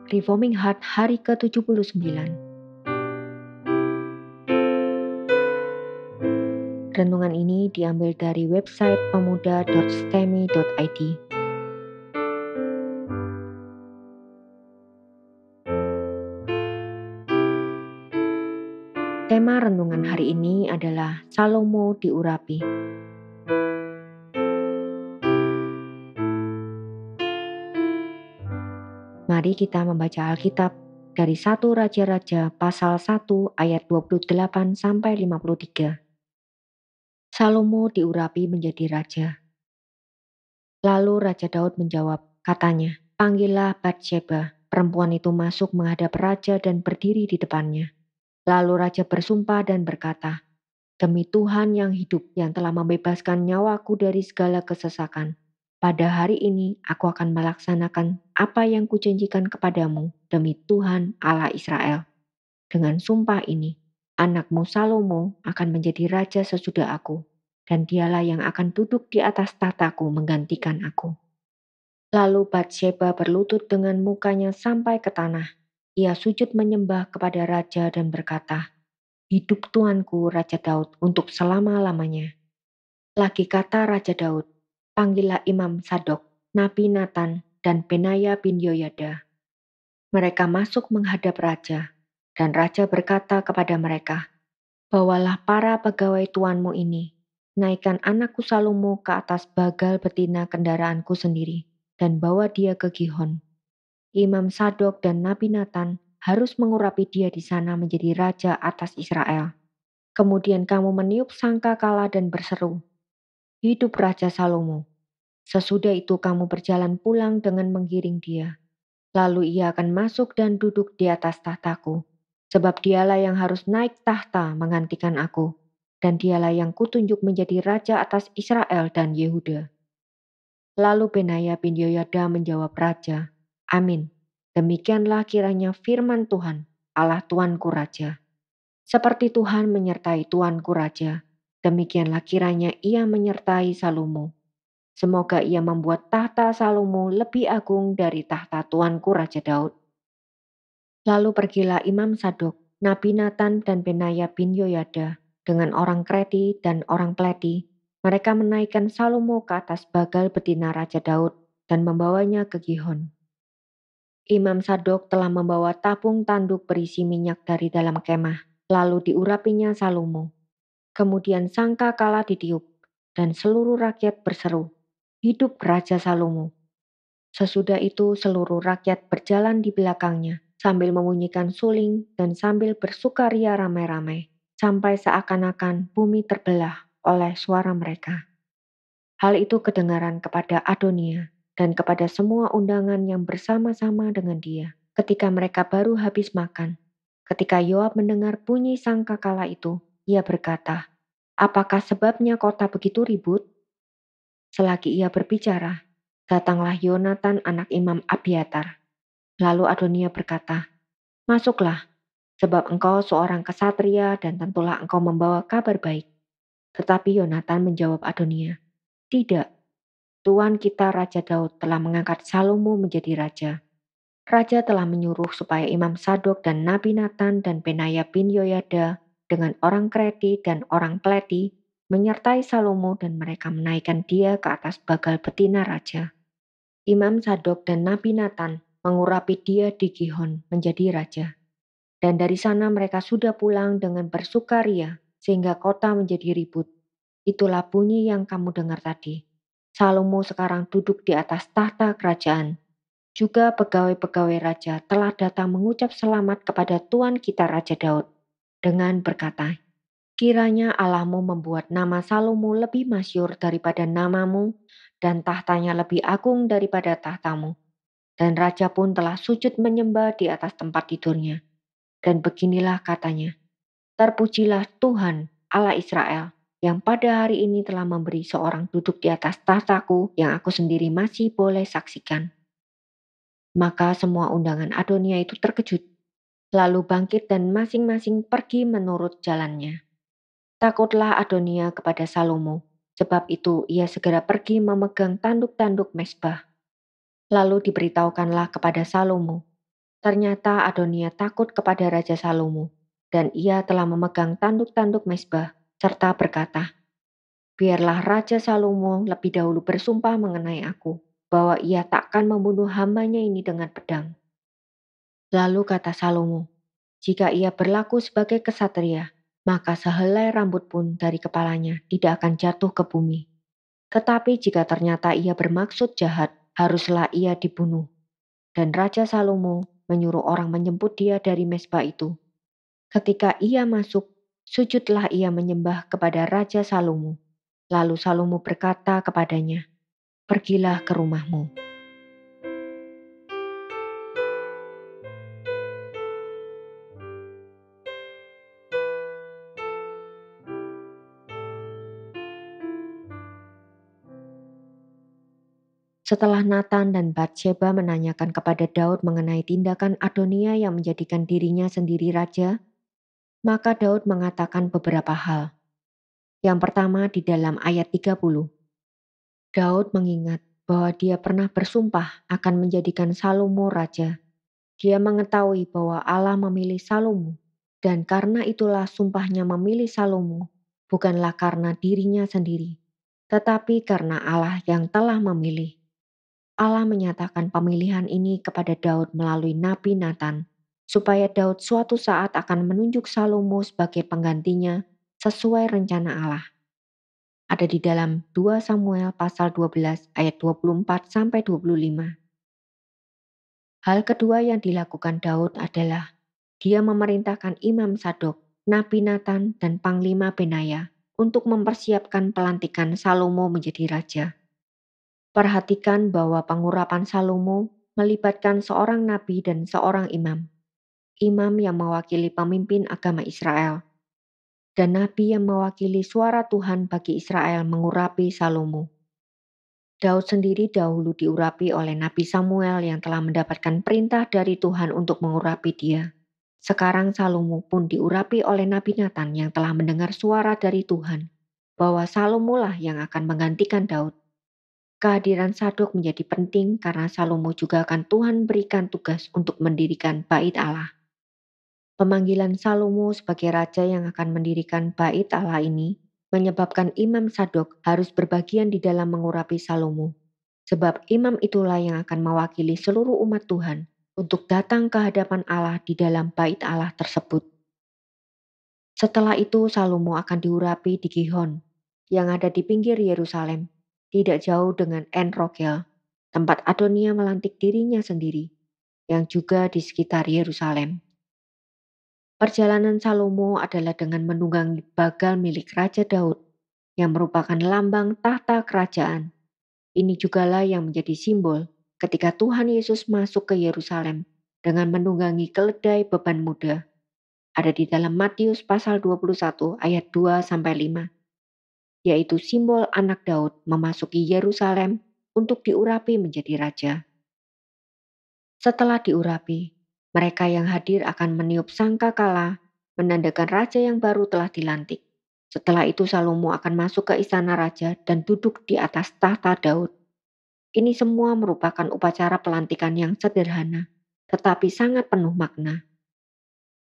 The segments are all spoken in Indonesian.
Reforming Heart hari ke-79. Renungan ini diambil dari website pemuda.stemi.id. Tema renungan hari ini adalah Salomo diurapi. Mari kita membaca Alkitab dari 1 Raja-Raja pasal 1 ayat 28 sampai 53. Salomo diurapi menjadi raja. Lalu Raja Daud menjawab, katanya, "Panggillah Batsheba." Perempuan itu masuk menghadap raja dan berdiri di depannya. Lalu raja bersumpah dan berkata, "Demi Tuhan yang hidup yang telah membebaskan nyawaku dari segala kesesakan, pada hari ini aku akan melaksanakan apa yang kujanjikan kepadamu demi Tuhan Allah Israel. Dengan sumpah ini, anakmu Salomo akan menjadi raja sesudah aku, dan dialah yang akan duduk di atas tahtaku menggantikan aku." Lalu Batsheba berlutut dengan mukanya sampai ke tanah. Ia sujud menyembah kepada raja dan berkata, "Hidup tuanku Raja Daud untuk selama-lamanya." Lagi kata Raja Daud, "Panggillah Imam Sadok, Nabi Nathan, dan Benaya bin Yoyada." Mereka masuk menghadap raja, dan raja berkata kepada mereka, "Bawalah para pegawai tuanmu ini, naikkan anakku Salomo ke atas bagal betina kendaraanku sendiri, dan bawa dia ke Gihon. Imam Sadok dan Nabi Nathan harus mengurapi dia di sana menjadi raja atas Israel. Kemudian kamu meniup sangkakala dan berseru, 'Hidup Raja Salomo.' Sesudah itu kamu berjalan pulang dengan menggiring dia. Lalu ia akan masuk dan duduk di atas tahtaku, sebab dialah yang harus naik tahta menggantikan aku, dan dialah yang kutunjuk menjadi raja atas Israel dan Yehuda." Lalu Benaya bin Yoyada menjawab raja, "Amin. Demikianlah kiranya firman Tuhan, Allah Tuanku Raja. Seperti Tuhan menyertai Tuanku Raja, demikianlah kiranya ia menyertai Salomo. Semoga ia membuat tahta Salomo lebih agung dari tahta Tuanku Raja Daud." Lalu pergilah Imam Sadok, Nabi Nathan dan Benaya bin Yoyada dengan orang Kreti dan orang Pleti. Mereka menaikkan Salomo ke atas bagal betina Raja Daud dan membawanya ke Gihon. Imam Sadok telah membawa tabung tanduk berisi minyak dari dalam kemah, lalu diurapinya Salomo. Kemudian sangkakala ditiup, dan seluruh rakyat berseru, "Hidup Raja Salomo." Sesudah itu seluruh rakyat berjalan di belakangnya sambil membunyikan suling dan sambil bersukaria ramai-ramai, sampai seakan-akan bumi terbelah oleh suara mereka. Hal itu kedengaran kepada Adonia dan kepada semua undangan yang bersama-sama dengan dia ketika mereka baru habis makan. Ketika Yoab mendengar bunyi sangkakala itu, ia berkata, "Apakah sebabnya kota begitu ribut?" Selagi ia berbicara, datanglah Yonatan anak Imam Abiatar. Lalu Adonia berkata, "Masuklah, sebab engkau seorang kesatria dan tentulah engkau membawa kabar baik." Tetapi Yonatan menjawab Adonia, "Tidak, Tuan kita Raja Daud telah mengangkat Salomo menjadi raja. Raja telah menyuruh supaya Imam Sadok dan Nabi Nathan dan Benaya bin Yoyada dengan orang Kreti dan orang Pleti menyertai Salomo dan mereka menaikkan dia ke atas bagal betina raja. Imam Sadok dan Nabi Nathan mengurapi dia di Gihon menjadi raja. Dan dari sana mereka sudah pulang dengan bersukaria sehingga kota menjadi ribut. Itulah bunyi yang kamu dengar tadi. Salomo sekarang duduk di atas tahta kerajaan. Juga pegawai-pegawai raja telah datang mengucap selamat kepada Tuan kita Raja Daud dengan berkata, "Kiranya Allahmu membuat nama Salomo lebih masyhur daripada namamu dan tahtanya lebih agung daripada tahtamu." Dan raja pun telah sujud menyembah di atas tempat tidurnya. Dan beginilah katanya, "Terpujilah Tuhan Allah Israel yang pada hari ini telah memberi seorang duduk di atas tahtaku yang aku sendiri masih boleh saksikan." Maka semua undangan Adonia itu terkejut, lalu bangkit dan masing-masing pergi menurut jalannya. Takutlah Adonia kepada Salomo, sebab itu ia segera pergi memegang tanduk-tanduk mezbah. Lalu diberitahukanlah kepada Salomo, Ternyata Adonia takut kepada Raja Salomo, dan ia telah memegang tanduk-tanduk mezbah, serta berkata, "Biarlah Raja Salomo lebih dahulu bersumpah mengenai aku, bahwa ia takkan membunuh hambanya ini dengan pedang." Lalu kata Salomo, "Jika ia berlaku sebagai kesatria, maka sehelai rambut pun dari kepalanya tidak akan jatuh ke bumi. Tetapi jika ternyata ia bermaksud jahat, haruslah ia dibunuh." Dan Raja Salomo menyuruh orang menjemput dia dari mezbah itu. Ketika ia masuk, sujudlah ia menyembah kepada Raja Salomo. Lalu Salomo berkata kepadanya, "Pergilah ke rumahmu." Setelah Nathan dan Batsheba menanyakan kepada Daud mengenai tindakan Adonia yang menjadikan dirinya sendiri raja, maka Daud mengatakan beberapa hal. Yang pertama di dalam ayat 30. Daud mengingat bahwa dia pernah bersumpah akan menjadikan Salomo raja. Dia mengetahui bahwa Allah memilih Salomo, dan karena itulah sumpahnya memilih Salomo, bukanlah karena dirinya sendiri, tetapi karena Allah yang telah memilih. Allah menyatakan pemilihan ini kepada Daud melalui Nabi Nathan, supaya Daud suatu saat akan menunjuk Salomo sebagai penggantinya sesuai rencana Allah. Ada di dalam 2 Samuel pasal 12 ayat 24 sampai 25. Hal kedua yang dilakukan Daud adalah dia memerintahkan Imam Sadok, Nabi Nathan, dan Panglima Benaya untuk mempersiapkan pelantikan Salomo menjadi raja. Perhatikan bahwa pengurapan Salomo melibatkan seorang nabi dan seorang imam. Imam yang mewakili pemimpin agama Israel, dan nabi yang mewakili suara Tuhan bagi Israel mengurapi Salomo. Daud sendiri dahulu diurapi oleh Nabi Samuel yang telah mendapatkan perintah dari Tuhan untuk mengurapi dia. Sekarang Salomo pun diurapi oleh Nabi Nathan yang telah mendengar suara dari Tuhan, bahwa Salomo lah yang akan menggantikan Daud. Kehadiran Sadok menjadi penting karena Salomo juga akan Tuhan berikan tugas untuk mendirikan bait Allah. Pemanggilan Salomo sebagai raja yang akan mendirikan bait Allah ini menyebabkan Imam Sadok harus berbagian di dalam mengurapi Salomo. Sebab imam itulah yang akan mewakili seluruh umat Tuhan untuk datang ke hadapan Allah di dalam bait Allah tersebut. Setelah itu Salomo akan diurapi di Gihon, yang ada di pinggir Yerusalem, tidak jauh dengan En Rogel, tempat Adonia melantik dirinya sendiri, yang juga di sekitar Yerusalem. Perjalanan Salomo adalah dengan menunggangi bagal milik Raja Daud, yang merupakan lambang tahta kerajaan. Ini jugalah yang menjadi simbol ketika Tuhan Yesus masuk ke Yerusalem dengan menunggangi keledai beban muda. Ada di dalam Matius pasal 21 ayat 2-5, yaitu simbol anak Daud memasuki Yerusalem untuk diurapi menjadi raja. Setelah diurapi, mereka yang hadir akan meniup sangkakala, menandakan raja yang baru telah dilantik. Setelah itu Salomo akan masuk ke istana raja dan duduk di atas tahta Daud. Ini semua merupakan upacara pelantikan yang sederhana, tetapi sangat penuh makna.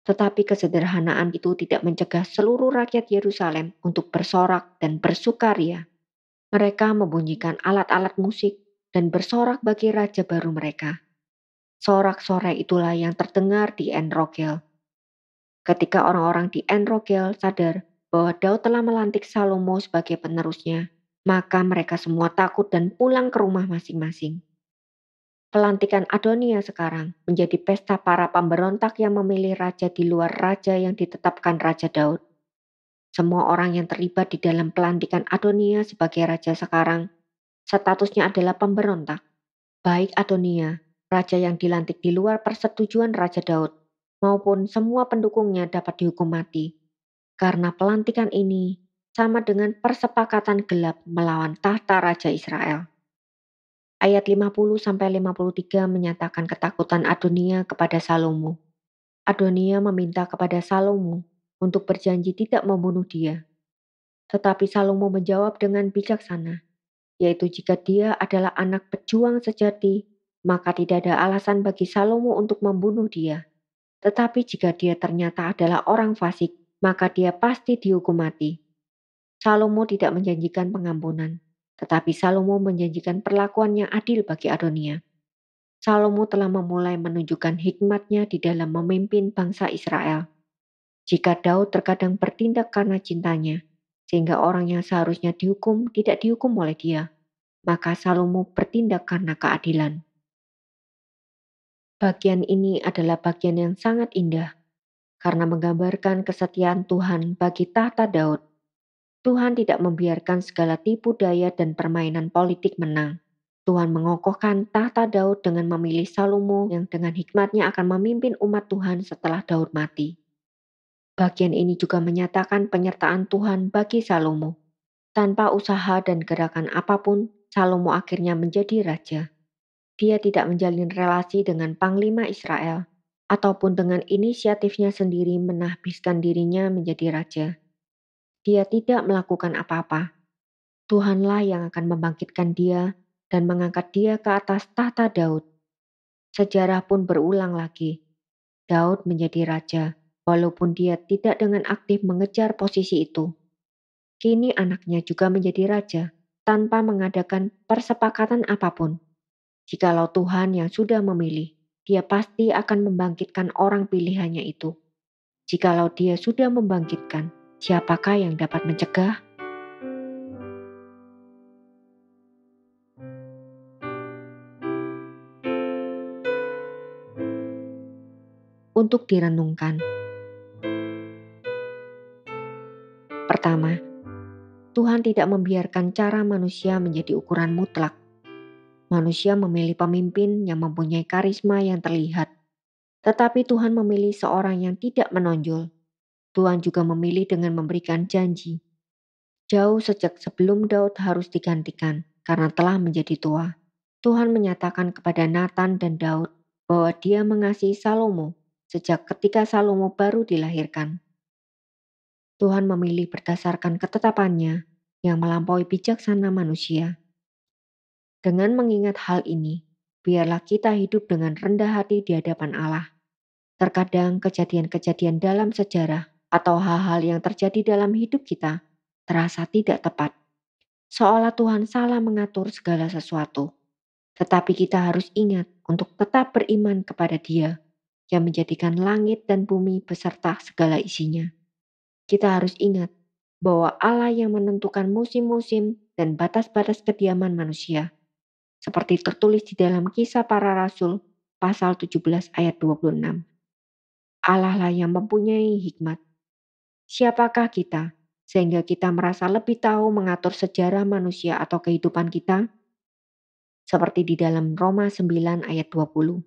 Tetapi kesederhanaan itu tidak mencegah seluruh rakyat Yerusalem untuk bersorak dan bersukaria. Mereka membunyikan alat-alat musik dan bersorak bagi raja baru mereka. Sorak-sorai itulah yang terdengar di En Rogel. Ketika orang-orang di En Rogel sadar bahwa Daud telah melantik Salomo sebagai penerusnya, maka mereka semua takut dan pulang ke rumah masing-masing. Pelantikan Adonia sekarang menjadi pesta para pemberontak yang memilih raja di luar raja yang ditetapkan Raja Daud. Semua orang yang terlibat di dalam pelantikan Adonia sebagai raja sekarang, statusnya adalah pemberontak. Baik Adonia, raja yang dilantik di luar persetujuan Raja Daud, maupun semua pendukungnya dapat dihukum mati. Karena pelantikan ini sama dengan persepakatan gelap melawan tahta Raja Israel. Ayat 50-53 menyatakan ketakutan Adonia kepada Salomo. Adonia meminta kepada Salomo untuk berjanji tidak membunuh dia. Tetapi Salomo menjawab dengan bijaksana, yaitu jika dia adalah anak pejuang sejati, maka tidak ada alasan bagi Salomo untuk membunuh dia. Tetapi jika dia ternyata adalah orang fasik, maka dia pasti dihukum mati. Salomo tidak menjanjikan pengampunan, tetapi Salomo menjanjikan perlakuan yang adil bagi Adonia. Salomo telah memulai menunjukkan hikmatnya di dalam memimpin bangsa Israel. Jika Daud terkadang bertindak karena cintanya, sehingga orang yang seharusnya dihukum tidak dihukum oleh dia, maka Salomo bertindak karena keadilan. Bagian ini adalah bagian yang sangat indah, karena menggambarkan kesetiaan Tuhan bagi tahta Daud. Tuhan tidak membiarkan segala tipu daya dan permainan politik menang. Tuhan mengokohkan tahta Daud dengan memilih Salomo yang dengan hikmatnya akan memimpin umat Tuhan setelah Daud mati. Bagian ini juga menyatakan penyertaan Tuhan bagi Salomo. Tanpa usaha dan gerakan apapun, Salomo akhirnya menjadi raja. Dia tidak menjalin relasi dengan panglima Israel, ataupun dengan inisiatifnya sendiri menahbiskan dirinya menjadi raja. Dia tidak melakukan apa-apa. Tuhanlah yang akan membangkitkan dia dan mengangkat dia ke atas tahta Daud. Sejarah pun berulang lagi. Daud menjadi raja, walaupun dia tidak dengan aktif mengejar posisi itu. Kini anaknya juga menjadi raja, tanpa mengadakan persepakatan apapun. Jikalau Tuhan yang sudah memilih, dia pasti akan membangkitkan orang pilihannya itu. Jikalau dia sudah membangkitkan, siapakah yang dapat mencegah? Untuk direnungkan. Pertama, Tuhan tidak membiarkan cara manusia menjadi ukuran mutlak. Manusia memilih pemimpin yang mempunyai karisma yang terlihat, tetapi Tuhan memilih seorang yang tidak menonjol. Tuhan juga memilih dengan memberikan janji. Jauh sejak sebelum Daud harus digantikan karena telah menjadi tua. Tuhan menyatakan kepada Nathan dan Daud bahwa dia mengasihi Salomo sejak ketika Salomo baru dilahirkan. Tuhan memilih berdasarkan ketetapannya yang melampaui bijaksana manusia. Dengan mengingat hal ini, biarlah kita hidup dengan rendah hati di hadapan Allah. Terkadang kejadian-kejadian dalam sejarah atau hal-hal yang terjadi dalam hidup kita terasa tidak tepat. Seolah Tuhan salah mengatur segala sesuatu. Tetapi kita harus ingat untuk tetap beriman kepada Dia yang menjadikan langit dan bumi beserta segala isinya. Kita harus ingat bahwa Allah yang menentukan musim-musim dan batas-batas kediaman manusia. Seperti tertulis di dalam Kisah Para Rasul pasal 17 ayat 26. Allah lah yang mempunyai hikmat. Siapakah kita sehingga kita merasa lebih tahu mengatur sejarah manusia atau kehidupan kita? Seperti di dalam Roma 9 ayat 20.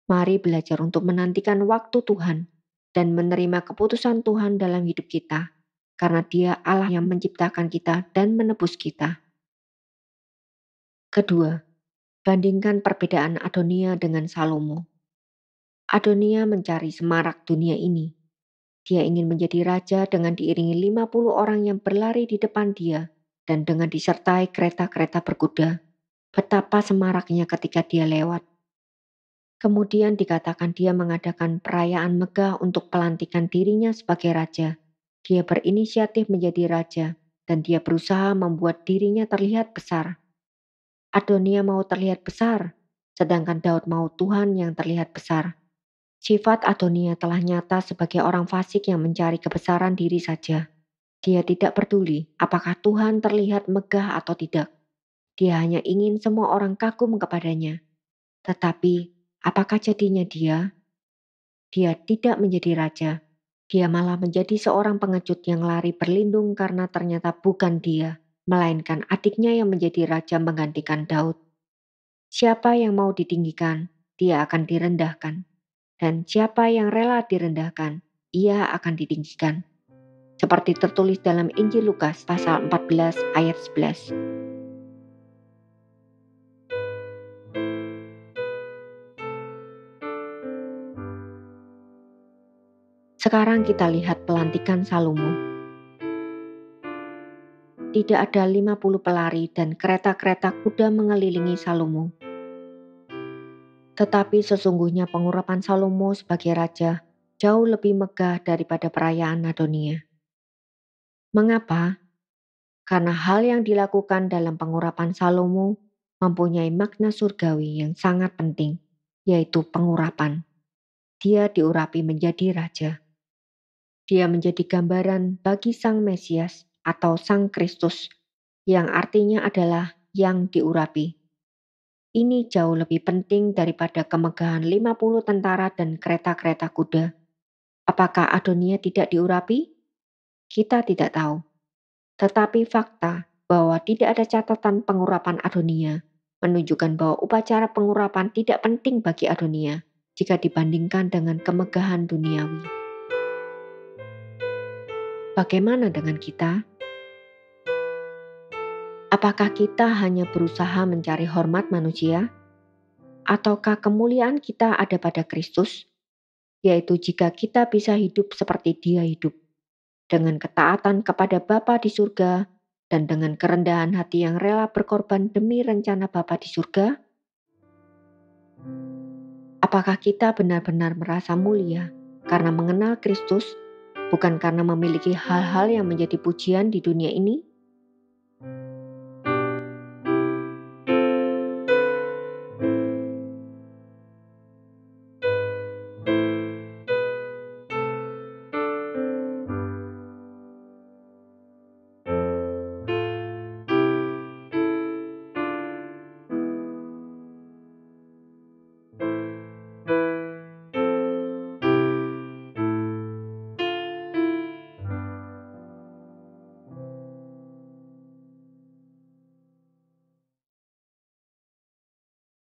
Mari belajar untuk menantikan waktu Tuhan dan menerima keputusan Tuhan dalam hidup kita, karena Dia Allah yang menciptakan kita dan menebus kita. Kedua, bandingkan perbedaan Adonia dengan Salomo. Adonia mencari semarak dunia ini. Dia ingin menjadi raja dengan diiringi 50 orang yang berlari di depan dia dan dengan disertai kereta-kereta berkuda. Betapa semaraknya ketika dia lewat. Kemudian dikatakan dia mengadakan perayaan megah untuk pelantikan dirinya sebagai raja. Dia berinisiatif menjadi raja dan dia berusaha membuat dirinya terlihat besar. Adonia mau terlihat besar, sedangkan Daud mau Tuhan yang terlihat besar. Sifat Adonia telah nyata sebagai orang fasik yang mencari kebesaran diri saja. Dia tidak peduli apakah Tuhan terlihat megah atau tidak. Dia hanya ingin semua orang kagum kepadanya. Tetapi apakah jadinya dia? Dia tidak menjadi raja. Dia malah menjadi seorang pengecut yang lari berlindung karena ternyata bukan dia, melainkan adiknya yang menjadi raja menggantikan Daud. Siapa yang mau ditinggikan, dia akan direndahkan. Dan siapa yang rela direndahkan, ia akan ditinggikan. Seperti tertulis dalam Injil Lukas pasal 14 ayat 11. Sekarang kita lihat pelantikan Salomo. Tidak ada 50 pelari dan kereta-kereta kuda mengelilingi Salomo. Tetapi sesungguhnya pengurapan Salomo sebagai raja jauh lebih megah daripada perayaan Adonia. Mengapa? Karena hal yang dilakukan dalam pengurapan Salomo mempunyai makna surgawi yang sangat penting, yaitu pengurapan. Dia diurapi menjadi raja. Dia menjadi gambaran bagi Sang Mesias atau Sang Kristus, yang artinya adalah yang diurapi. Ini jauh lebih penting daripada kemegahan 50 tentara dan kereta-kereta kuda. Apakah Adonia tidak diurapi? Kita tidak tahu. Tetapi fakta bahwa tidak ada catatan pengurapan Adonia menunjukkan bahwa upacara pengurapan tidak penting bagi Adonia jika dibandingkan dengan kemegahan duniawi. Bagaimana dengan kita? Apakah kita hanya berusaha mencari hormat manusia? Ataukah kemuliaan kita ada pada Kristus? Yaitu jika kita bisa hidup seperti Dia hidup, dengan ketaatan kepada Bapa di surga, dan dengan kerendahan hati yang rela berkorban demi rencana Bapa di surga? Apakah kita benar-benar merasa mulia karena mengenal Kristus, bukan karena memiliki hal-hal yang menjadi pujian di dunia ini?